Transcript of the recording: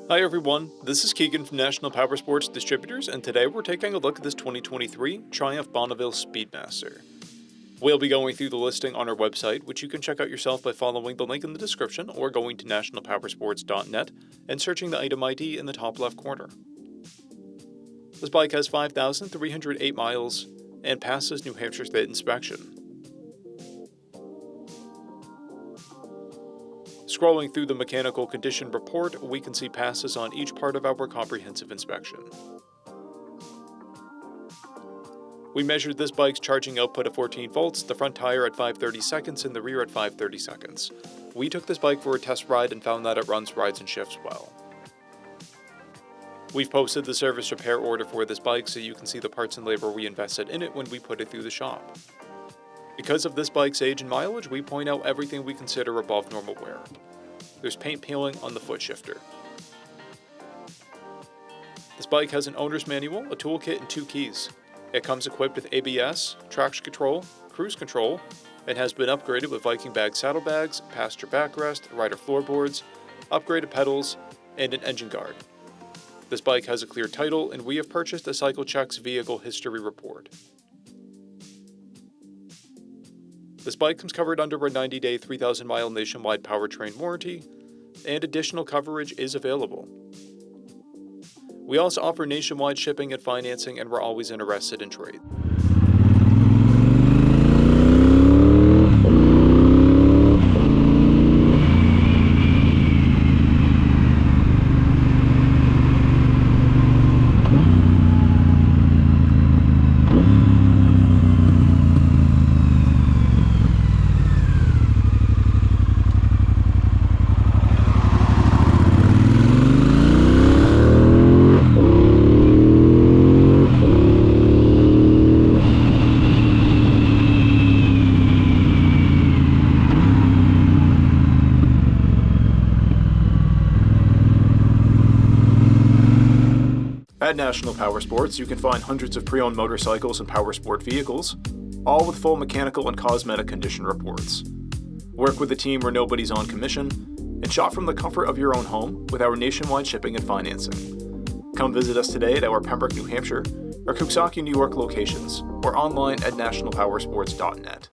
Hi everyone, this is Keegan from National Powersports Distributors, and today we're taking a look at this 2023 Triumph Bonneville Speedmaster. We'll be going through the listing on our website, which you can check out yourself by following the link in the description or going to nationalpowersports.net and searching the item ID in the top left corner. This bike has 5,308 miles and passes New Hampshire State inspection. Scrolling through the mechanical condition report, we can see passes on each part of our comprehensive inspection. We measured this bike's charging output at 14 volts, the front tire at 5/30 seconds, and the rear at 5/30 seconds. We took this bike for a test ride and found that it runs, rides, and shifts well. We've posted the service repair order for this bike so you can see the parts and labor we invested in it when we put it through the shop. Because of this bike's age and mileage, we point out everything we consider above normal wear. There's paint peeling on the foot shifter. This bike has an owner's manual, a toolkit, and 2 keys. It comes equipped with ABS, traction control, cruise control, and has been upgraded with Viking bag saddlebags, passenger backrest, rider floorboards, upgraded pedals, and an engine guard. This bike has a clear title, and we have purchased a CycleCheck's vehicle history report. This bike comes covered under a 90-day, 3,000-mile nationwide powertrain warranty, and additional coverage is available. We also offer nationwide shipping and financing, and we're always interested in trade. At National Powersports, you can find hundreds of pre-owned motorcycles and powersport vehicles, all with full mechanical and cosmetic condition reports. Work with a team where nobody's on commission, and shop from the comfort of your own home with our nationwide shipping and financing. Come visit us today at our Pembroke, New Hampshire, or Coxsackie, New York locations, or online at nationalpowersports.net.